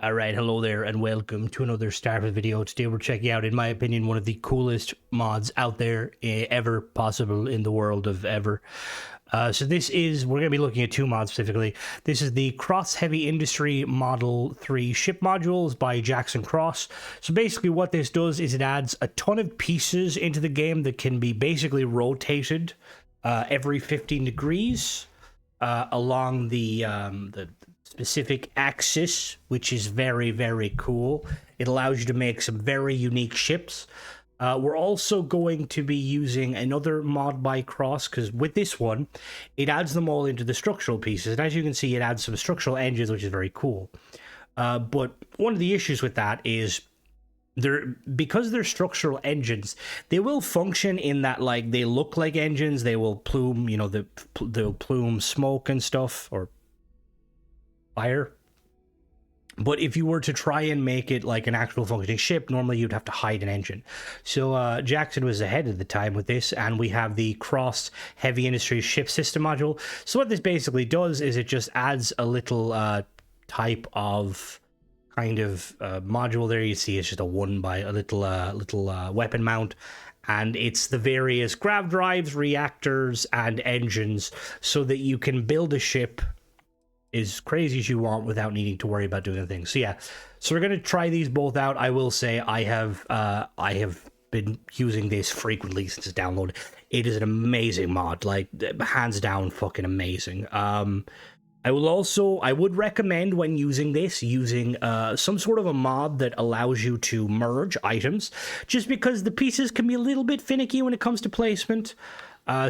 Alright, hello there and welcome to another Starfield video. Today we're checking out, in my opinion, one of the coolest mods out there ever possible in the world of ever. We're going to be looking at two mods specifically. This is the Cross Heavy Industry Model 3 ship modules by Jackson Cross. So basically what this does is it adds a ton of pieces into the game that can be basically rotated every 15 degrees along the specific axis, which is very, very cool. It allows you to make some very unique ships. We're also going to be using another mod by Cross, because with this one, it adds them all into the structural pieces. And as you can see, it adds some structural engines, which is very cool. But one of the issues with that is because they're structural engines, they will function in that, like, they look like engines. They will plume, they'll plume smoke and stuff, or fire. But if you were to try and make it like an actual functioning ship, normally you'd have to hide an engine. So Jackson was ahead of the time with this, and we have the Cross Heavy Industry Ship System module. So what this basically does is it just adds a little type of kind of module there. You see it's just a little weapon mount, and it's the various grav drives, reactors, and engines, so that you can build a ship as crazy as you want without needing to worry about doing things. So yeah, so we're gonna try these both out. I will say I have been using this frequently since it's downloaded. It is an amazing mod, like hands down, fucking amazing. I would recommend when using this, using some sort of a mod that allows you to merge items, just because the pieces can be a little bit finicky when it comes to placement.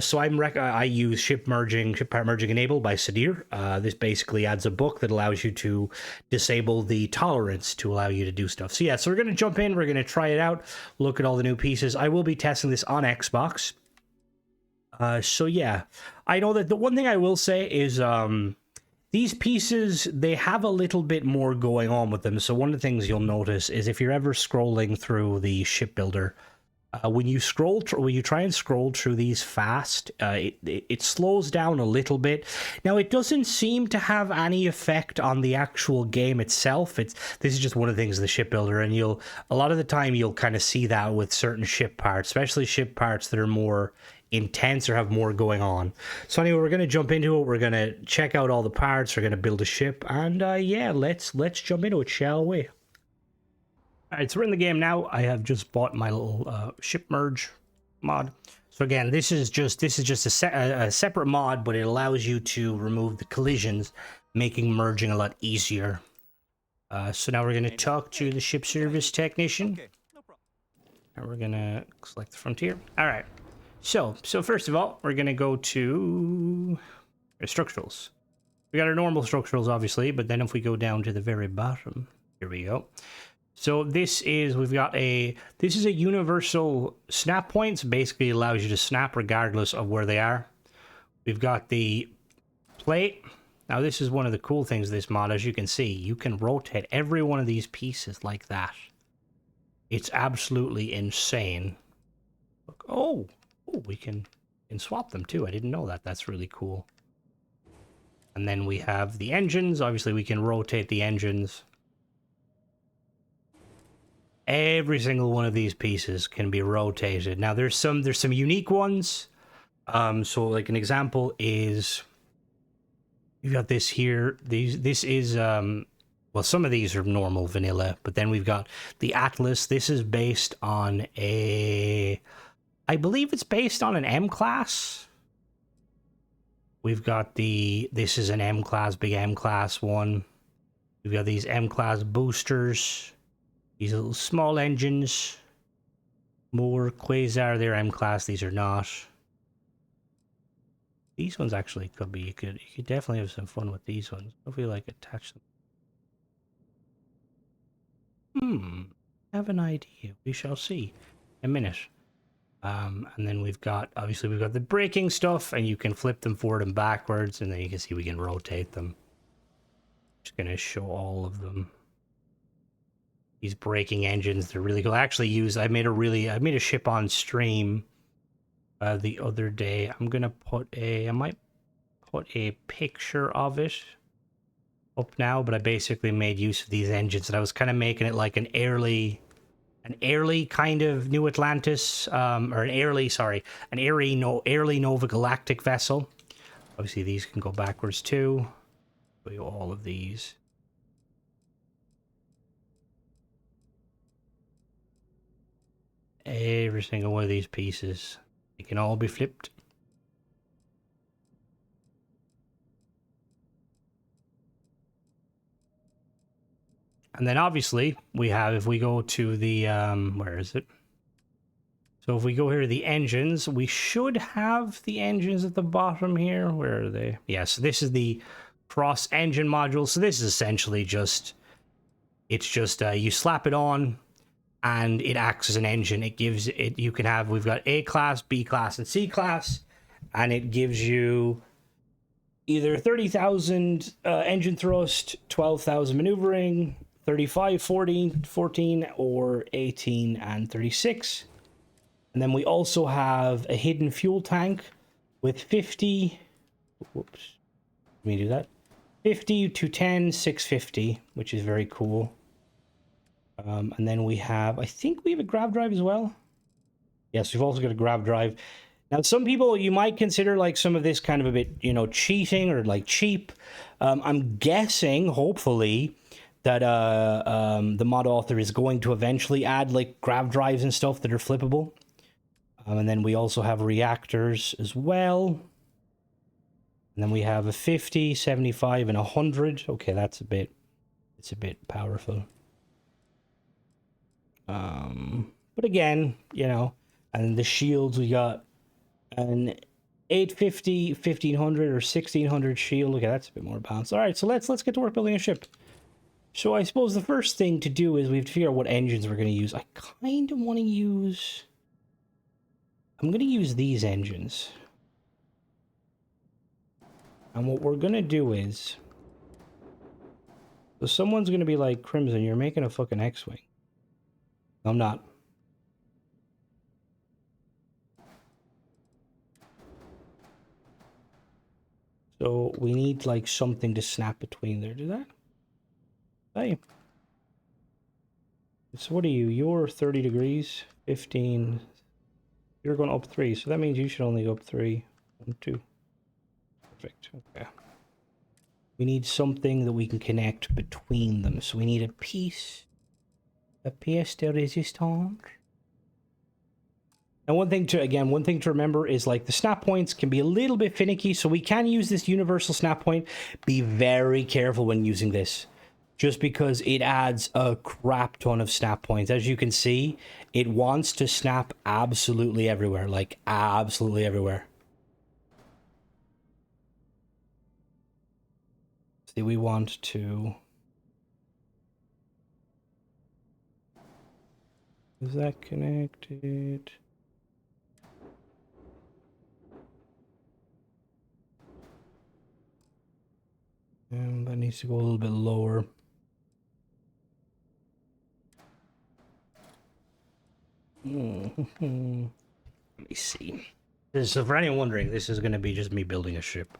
So I use ship part merging enable by Sadir. This basically adds a book that allows you to disable the tolerance to allow you to do stuff. So yeah, so we're going to jump in, we're going to try it out, look at all the new pieces. I will be testing this on Xbox. So yeah, I know that the one thing I will say is these pieces, they have a little bit more going on with them. So one of the things you'll notice is if you're ever scrolling through the shipbuilder, when you try and scroll through these fast, it slows down a little bit. Now, it doesn't seem to have any effect on the actual game itself. This is just one of the things of the shipbuilder, and a lot of the time you'll kind of see that with certain ship parts, especially ship parts that are more intense or have more going on. So anyway, we're going to jump into it. We're going to check out all the parts. We're going to build a ship, and yeah, let's jump into it, shall we? Alright, so we're in the game now. I have just bought my little ship merge mod. So again, this is just a separate mod, but it allows you to remove the collisions, making merging a lot easier. So now we're going to talk to the ship service technician. And we're going to select the frontier. Alright, so first of all, we're going to go to our structurals. We got our normal structurals, obviously, but then if we go down to the very bottom, here we go. So this is a universal snap point. So basically allows you to snap regardless of where they are. We've got the plate. Now this is one of the cool things of this mod. As you can see, you can rotate every one of these pieces like that. It's absolutely insane. Look, oh, we can swap them too. I didn't know that. That's really cool. And then we have the engines. Obviously we can rotate the engines. Every single one of these pieces can be rotated. Now there's some unique ones. So like an example is, you've got this here. This is well, some of these are normal vanilla, but then we've got the Atlas. This is based on I believe it's based on an M class. We've got this is an M class, big M class one. We've got these M class boosters. These little small engines, more Quasar, they're M class, these are not. These ones actually could be, you could definitely have some fun with these ones. If we like attach them. I have an idea. We shall see in a minute. And then we've got the braking stuff, and you can flip them forward and backwards, and then you can see we can rotate them. Just gonna show all of them. These braking engines, they're really cool. I made a ship on stream the other day. I might put a picture of it up now, but I basically made use of these engines, and I was kind of making it like an early kind of New Atlantis, or an early Nova Galactic vessel. Obviously, these can go backwards too. Show you all of these. Every single one of these pieces, they can all be flipped. And then obviously we have, if we go to the, where is it? So if we go here to the engines, we should have the engines at the bottom here. Where are they? Yeah, so this is the cross engine module. So this is essentially just, it's just, you slap it on and it acts as an engine. It gives it, you can have, we've got A class, B class, and C class, and it gives you either 30,000 engine thrust, 12,000 maneuvering, 35, 14, or 18 and 36. And then we also have a hidden fuel tank with 50. Whoops. Let me do that. 50 to 10, 650, which is very cool. And then we have, I think we have a grav drive as well. Yes, we've also got a grav drive. Now, some people, you might consider like some of this kind of a bit, you know, cheating or like cheap. I'm guessing, hopefully, that the mod author is going to eventually add like grav drives and stuff that are flippable. And then we also have reactors as well. And then we have a 50, 75, and 100. Okay, it's a bit powerful. But again, you know, and the shields, we got an 850, 1500, or 1600 shield. Okay, that's a bit more balanced. All right, so let's get to work building a ship. So I suppose the first thing to do is we have to figure out what engines we're going to use. I kind of want to use... I'm going to use these engines. And what we're going to do is... So someone's going to be like, Crimson, you're making a fucking X-Wing. No, I'm not. So we need like something to snap between there. Do that? Hey. So what are you? You're 30 degrees, 15. You're going up 3, so that means you should only go up 3. 1, 2. Perfect. Okay. We need something that we can connect between them. So we need a piece de resistance. And one thing to remember is like the snap points can be a little bit finicky, so we can use this universal snap point. Be very careful when using this, just because it adds a crap ton of snap points. As you can see, it wants to snap absolutely everywhere, like absolutely everywhere. See, we want to... Is that connected? That needs to go a little bit lower. Let me see. So for anyone wondering, this is going to be just me building a ship.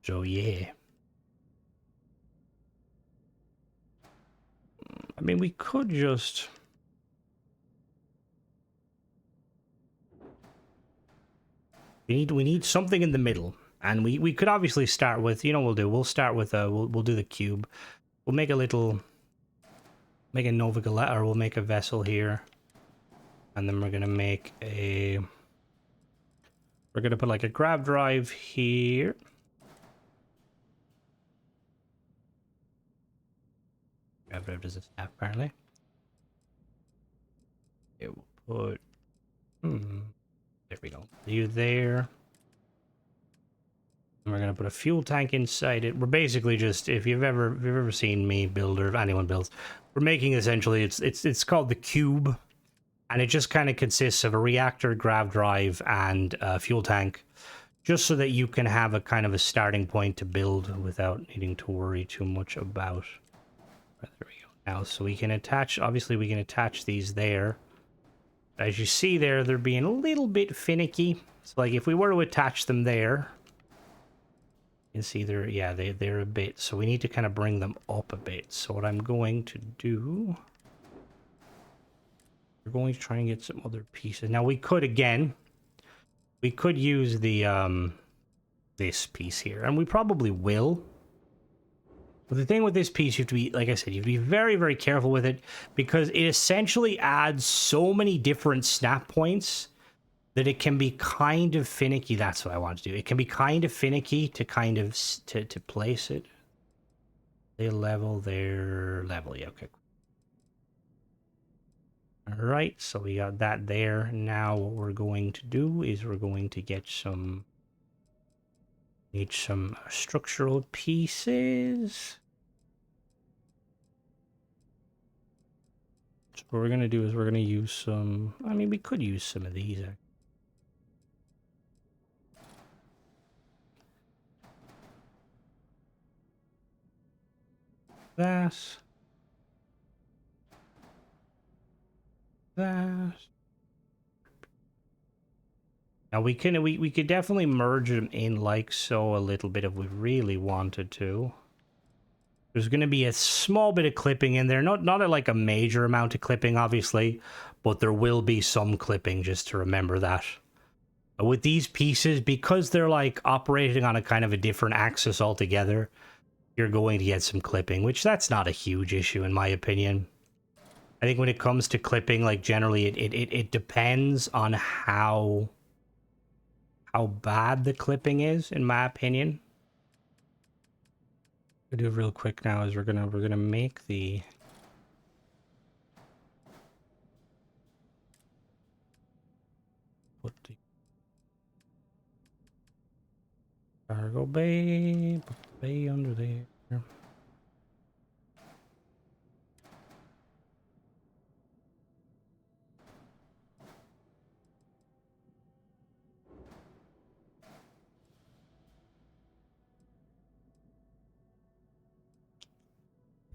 So yeah. I mean, we could just... We need something in the middle. And we could obviously start with, you know what we'll start with, we'll do the cube. We'll make a Nova Galactic, or we'll make a vessel here. And then we're going to make a... We're going to put like a grav drive here. Grav drive does this apparently. It will put... There we go. You there. And we're gonna put a fuel tank inside it. We're basically just, if you've ever seen me build, or if anyone builds, we're making essentially, it's called the cube, and it just kind of consists of a reactor, grav drive, and a fuel tank, just so that you can have a kind of a starting point to build without needing to worry too much about. There we go. Now, so we can attach, obviously we can attach these there. As you see there, they're being a little bit finicky. So like if we were to attach them there, You can see they're, yeah, they're a bit, so we need to kind of bring them up a bit. So what I'm going to do, we're going to try and get some other pieces. Now we could, again, we could use the this piece here, and we probably will. But the thing with this piece, you have to be, like I said, you have to be very, very careful with it, because it essentially adds so many different snap points that it can be kind of finicky. That's what I want to do. It can be kind of finicky to kind of to place it. They level their level. Yeah, okay. All right, so we got that there. Now what we're going to do is we're going to get some, need some structural pieces. So what we're going to do is we're going to use some, I mean, we could use some of these. That. Now we could definitely merge them in like so a little bit if we really wanted to. There's going to be a small bit of clipping in there, not like a major amount of clipping, obviously, but there will be some clipping, just to remember that. With these pieces, because they're like operating on a kind of a different axis altogether, you're going to get some clipping, which that's not a huge issue in my opinion. I think when it comes to clipping, like generally it depends on how bad the clipping is, in my opinion. What we'll do real quick now is we're gonna make the put the cargo bay, put the bay under there.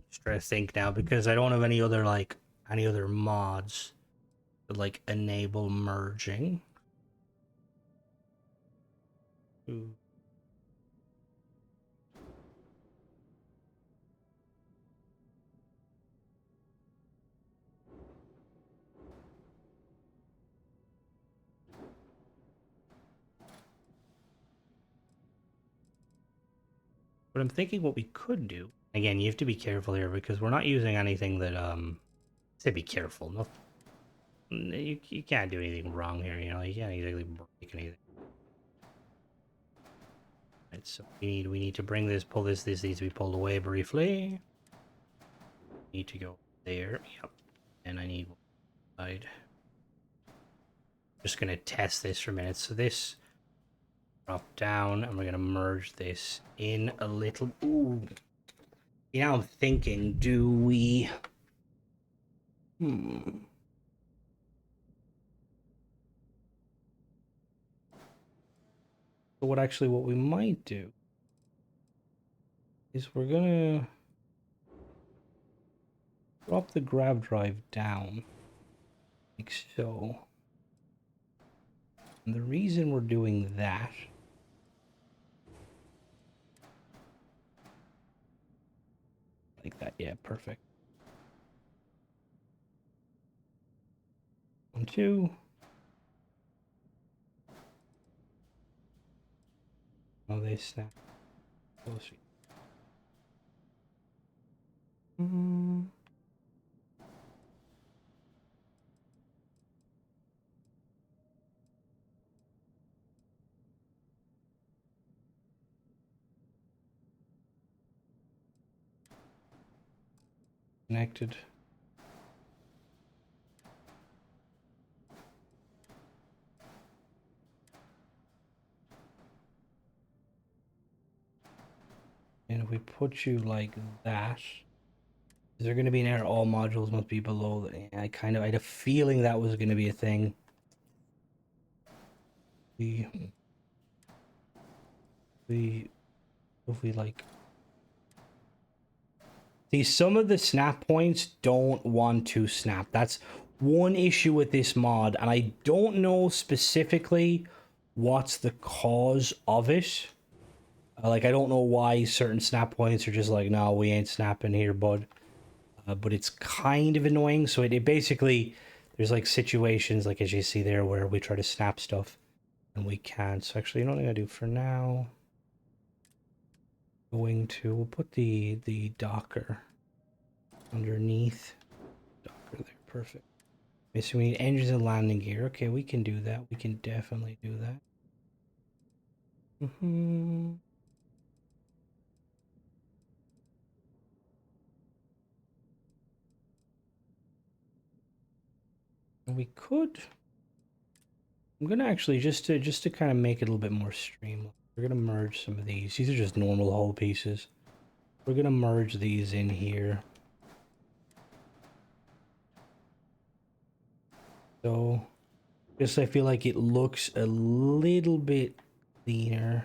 Just try to think now, because I don't have any other mods that like enable merging. Ooh. But I'm thinking what we could do. Again, you have to be careful here, because we're not using anything that say be careful. No, you can't do anything wrong here, you know, you can't exactly break anything. Right, so we need to bring this, pull this needs to be pulled away briefly. Need to go there, yep. And I need one side. Just gonna test this for a minute. So this drop down, and we're gonna merge this in a little. Ooh. You know, I'm thinking, do we? So what we might do is we're gonna drop the grab drive down, like so. And the reason we're doing that like that, yeah, perfect. 1, 2. Oh, they snap. Oh, sweet. Connected. And if we put you like that, is there going to be an error? All modules must be below. I had a feeling that was going to be a thing. If we like, see, some of the snap points don't want to snap. That's one issue with this mod, and I don't know specifically what's the cause of it. Like, I don't know why certain snap points are just like, no, we ain't snapping here, bud. But it's kind of annoying. So it basically, there's like situations, like as you see there, where we try to snap stuff and we can't. So actually, you know what I'm gonna do for now? We'll put the Docker underneath. Docker there, perfect. Okay, so we need engines and landing gear. Okay, we can do that. We can definitely do that. We could. I'm gonna actually just to kind of make it a little bit more streamlined. We're gonna merge some of these. These are just normal hull pieces. We're gonna merge these in here. So, just I feel like it looks a little bit cleaner.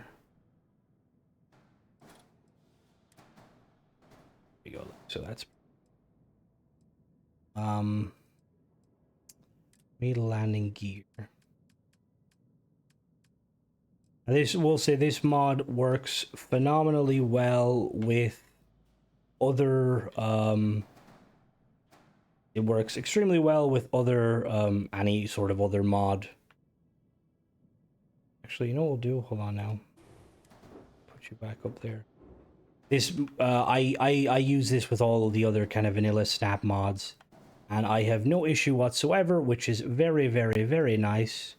There we go. So that's made landing gear. This, we'll say this mod works phenomenally well with other it works extremely well with other any sort of other mod. Actually, you know what we'll do? Hold on now. Put you back up there. This I use this with all of the other kind of vanilla snap mods, and I have no issue whatsoever, which is very, very, very nice.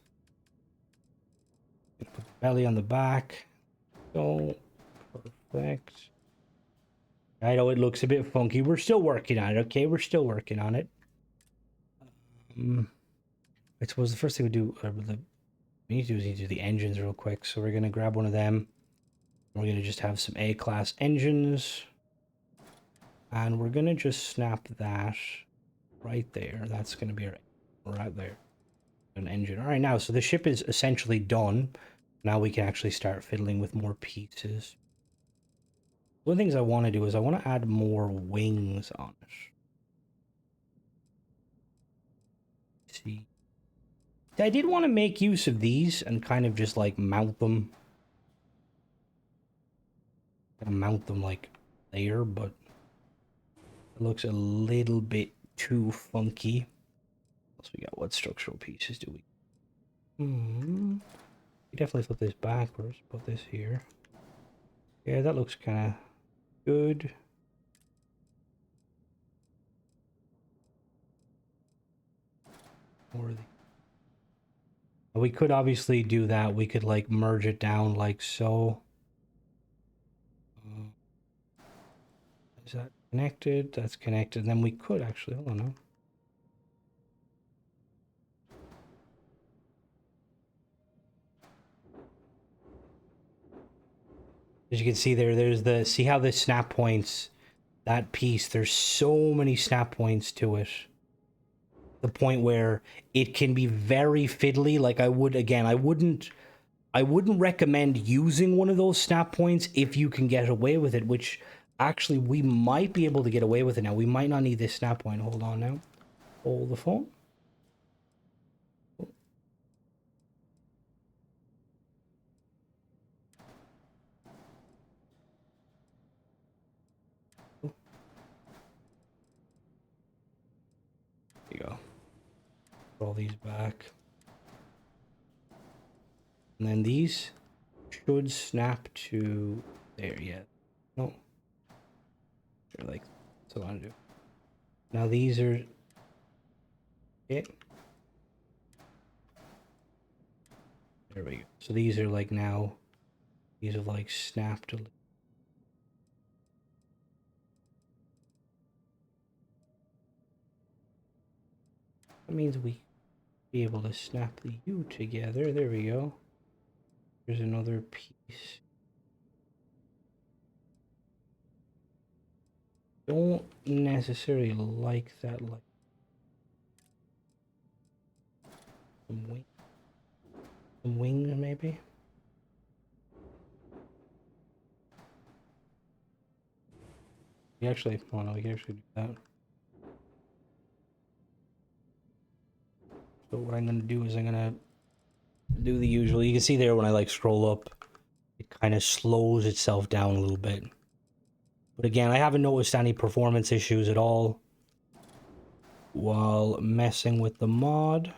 Put the belly on the back. So perfect. I know it looks a bit funky. We're still working on it, okay? We're still working on it. I suppose the first thing we do, we need to do is do the engines real quick. So we're gonna grab one of them. We're gonna just have some A-class engines, and we're gonna just snap that right there. That's gonna be right there, an engine. All right, now so the ship is essentially done. Now we can actually start fiddling with more pieces. One of the things I want to do is I want to add more wings on it. Let's see. I did want to make use of these and kind of just like mount them. Mount them like there, but it looks a little bit too funky. So we got, what structural pieces do we? We definitely flip this backwards. Put this here. Yeah, that looks kind of good. We could obviously do that. We could like merge it down like so. Is that connected? That's connected. And then we could actually, hold on now. As you can see there, there's the, see how the snap points, that piece, there's so many snap points to it. The point where it can be very fiddly. Like I would, again, I wouldn't recommend using one of those snap points if you can get away with it, which actually we might be able to get away with it now. We might not need this snap point. Hold on now. Hold the phone. There you go. Put all these back. And then these should snap to there, yeah. No. They're like, that's what I want to do. Now these are it. There we go. So these are like now, these are like snapped to. That means we be able to snap the U together. There we go. There's another piece. Don't necessarily like that, like some wings maybe. We actually, oh no, we can actually do that. So what I'm gonna do is I'm gonna do the usual. You can see there when I like scroll up, it kind of slows itself down a little bit. But again, I haven't noticed any performance issues at all while messing with the mod.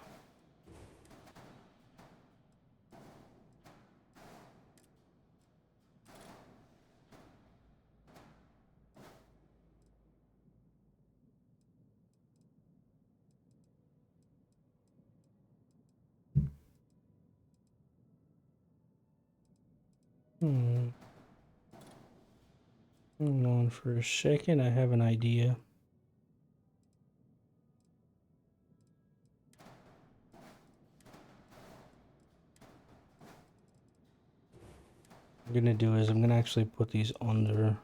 Hold on for a second, I have an idea. What I'm gonna do is I'm gonna actually put these under.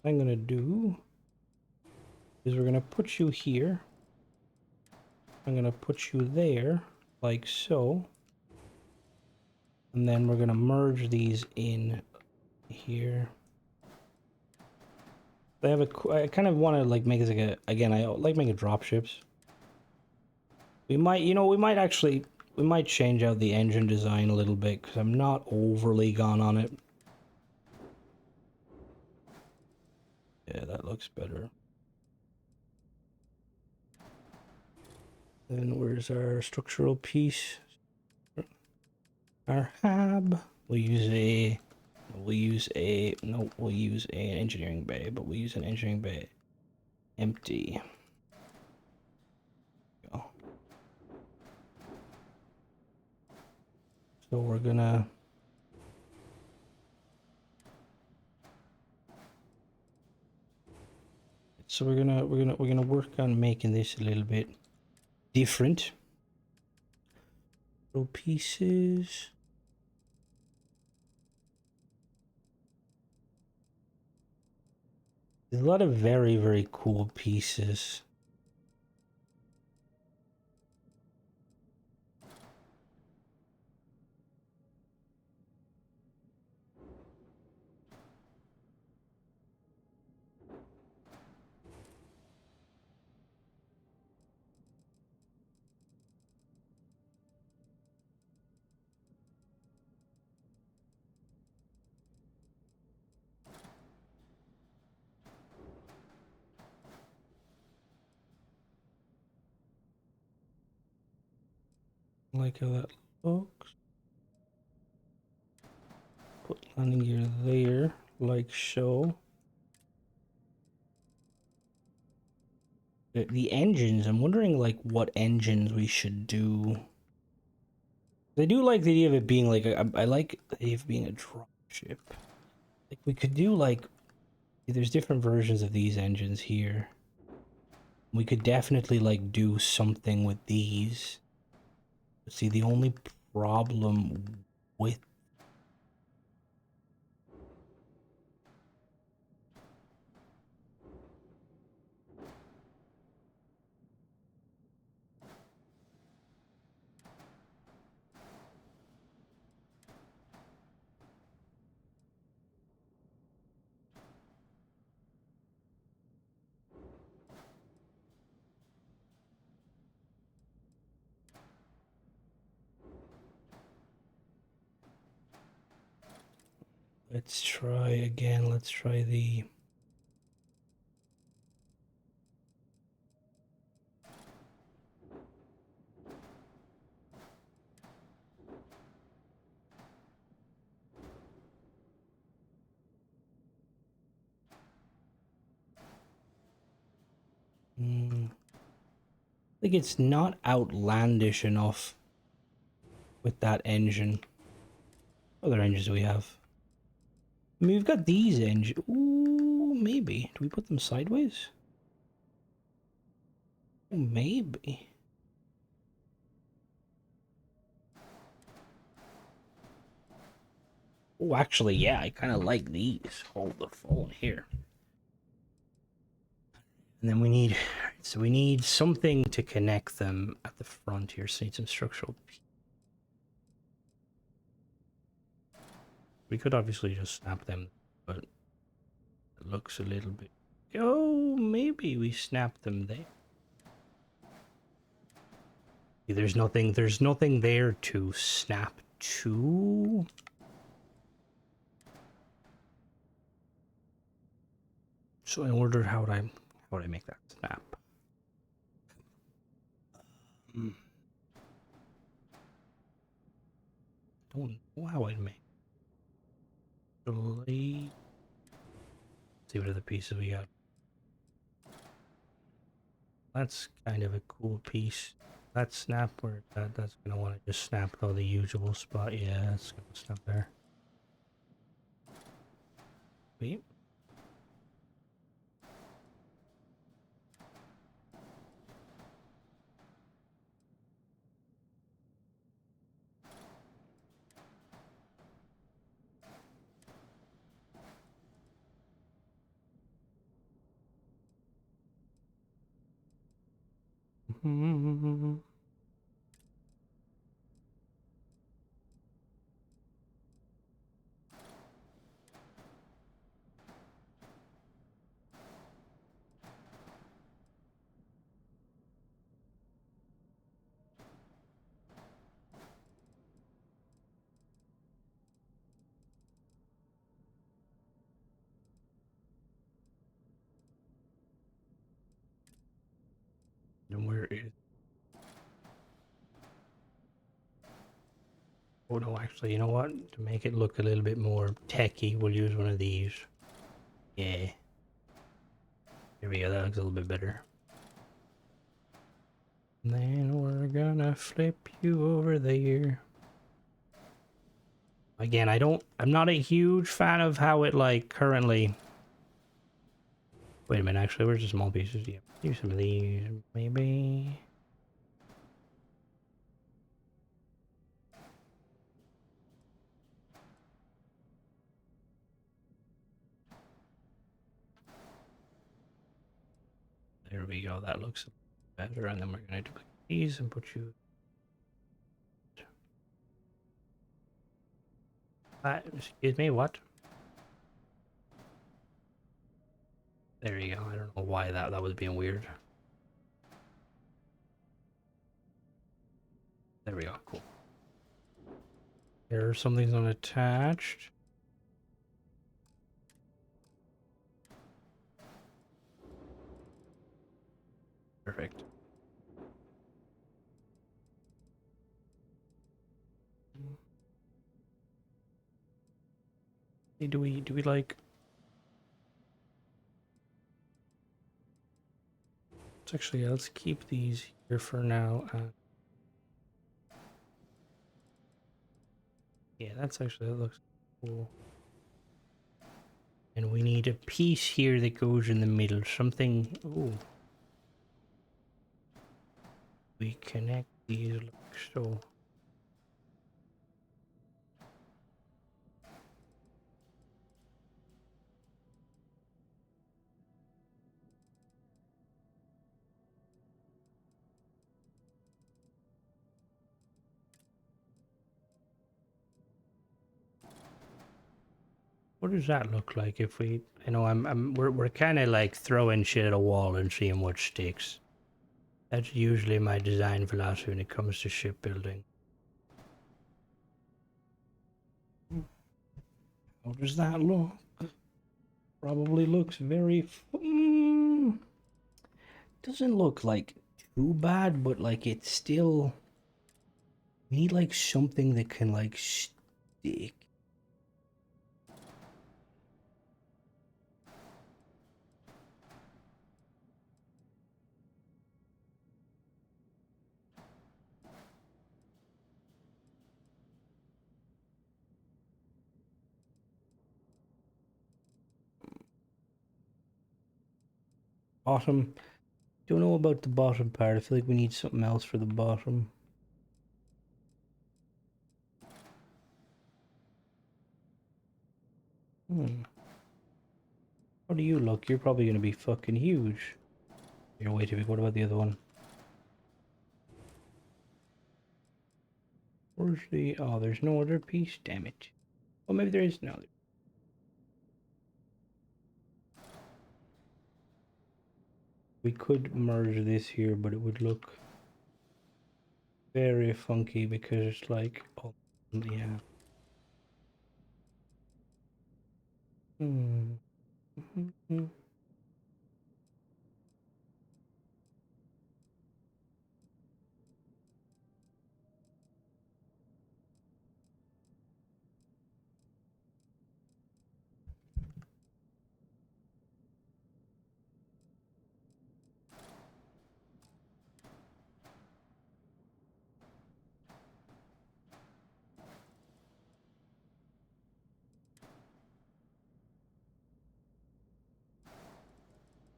What I'm gonna do is we're gonna put you here. I'm gonna put you there, like so. And then we're gonna merge these in here. They have I kind of want to like make this like a, again, I like making drop ships. We might, you know, we might change out the engine design a little bit because I'm not overly gone on it. Yeah, that looks better. Then where's our structural piece? Our hab. We'll use an engineering bay, but we'll use an engineering bay. Empty. Go. So we're gonna work on making this a little bit different. Little pieces. There's a lot of very, very cool pieces. Like how that looks. Put landing gear there, like so. The engines, I'm wondering like what engines we should do. I do like the idea of it being like I like the idea of being a drop ship. Like we could do like there's different versions of these engines here. We could definitely like do something with these. But see, the only problem with let's try again. Let's try the I think it's not outlandish enough with that engine. What other engines do we have? I mean, we've got these engines. Ooh, maybe. Do we put them sideways? Ooh, maybe. Oh, actually, yeah, I kind of like these. Hold the phone here. And then we need, so we need something to connect them at the front here. So we need some structural. We could obviously just snap them, but it looks a little bit. Oh, maybe we snap them there. There's nothing there to snap to. So in order, how would I make that snap? Don't know how I'd make. Let's see what other pieces we got. That's kind of a cool piece. That snap where that's gonna want to just snap all the usual spot. Yeah, it's gonna snap there. Wait. And where is? Oh no, actually, you know what? To make it look a little bit more techy, we'll use one of these. Yeah. There we go, that looks a little bit better. And then we're gonna flip you over there. Again, I'm not a huge fan of how it, like, currently... Wait a minute, actually, where's the small pieces? Yeah, use some of these, maybe... There we go, that looks better, and then we're gonna duplicate these and put you... excuse me, what? There you go, I don't know why that was being weird. There we go, cool. There are some things unattached. Perfect. Hey, do we like... let's keep these here for now. Yeah, that looks cool. And we need a piece here that goes in the middle. Something... Ooh. We connect these like so. What does that look like if we... I know we're kind of like throwing shit at a wall and seeing what sticks. That's usually my design philosophy when it comes to shipbuilding. How does that look? Probably looks very... doesn't look like too bad, but like it's still... We need like something that can like stick. Bottom. Don't know about the bottom part. I feel like we need something else for the bottom. How do you look? You're probably gonna be fucking huge. You're way too big. What about the other one? Where's the... Oh, there's no other piece? Damn it. Well, maybe there is now. We could merge this here, but it would look... very funky because it's like, oh, yeah. Hmm.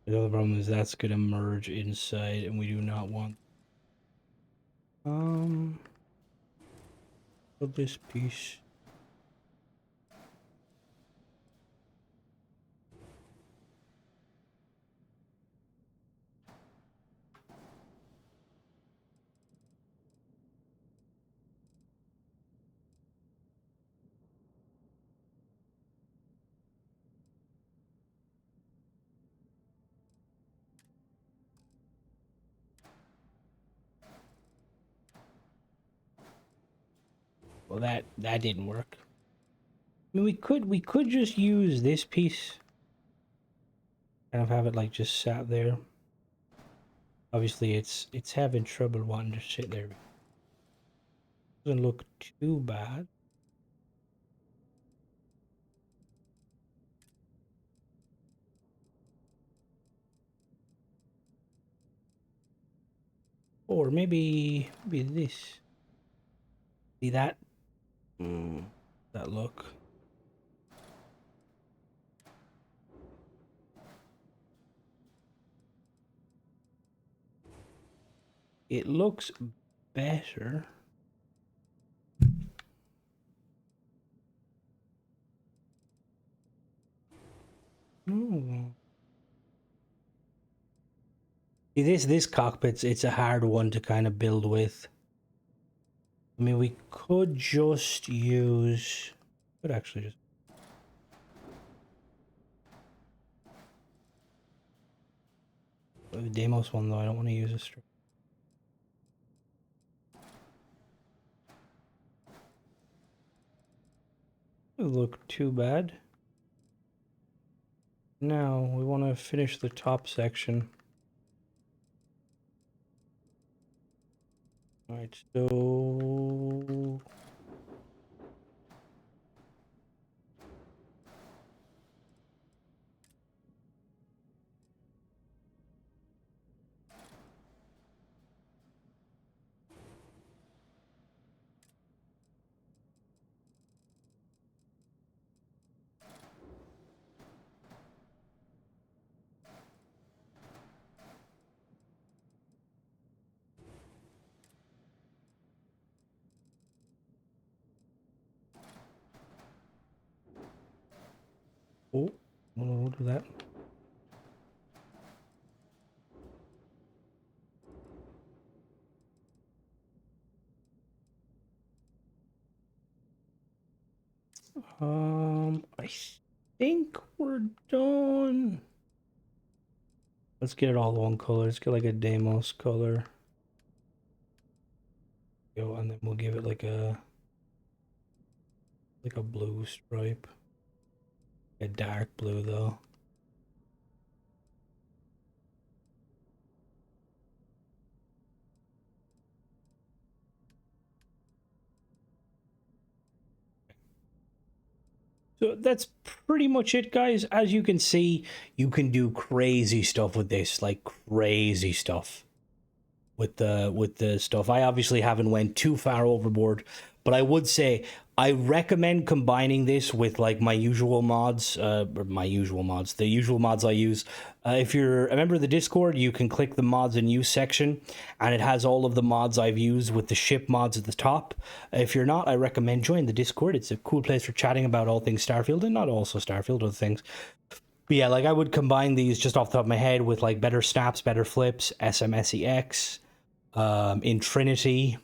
The other problem is that's gonna merge inside, and we do not want. Put this piece. Well, that didn't work. I mean, we could just use this piece, kind of have it like just sat there. Obviously, it's having trouble wanting to sit there. Doesn't look too bad. Or maybe this. See that? That look. It looks better. No. See, this cockpit's it's a hard one to kind of build with. I mean, we could just use. Could actually just. The Deimos one though, I don't want to use a strip. Doesn't look too bad. Now we want to finish the top section. All right, so oh, we'll do that. I think we're done. Let's get it all one color. Let's get like a Deimos color. Go, and then we'll give it like a blue stripe. A dark blue though. So that's pretty much it, guys. As you can see, you can do crazy stuff with this, like crazy stuff with the stuff. I obviously haven't went too far overboard, but I would say I recommend combining this with like my usual mods, the usual mods I use. If you're a member of the Discord, you can click the mods and use section, and it has all of the mods I've used with the ship mods at the top. If you're not, I recommend join the Discord. It's a cool place for chatting about all things Starfield, and not also Starfield, other things. But yeah, like I would combine these just off the top of my head with like better snaps, better flips, SMSEX, in Trinity.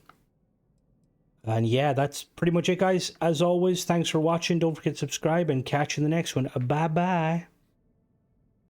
And yeah, that's pretty much it, guys. As always, thanks for watching. Don't forget to subscribe and catch you in the next one. Bye bye.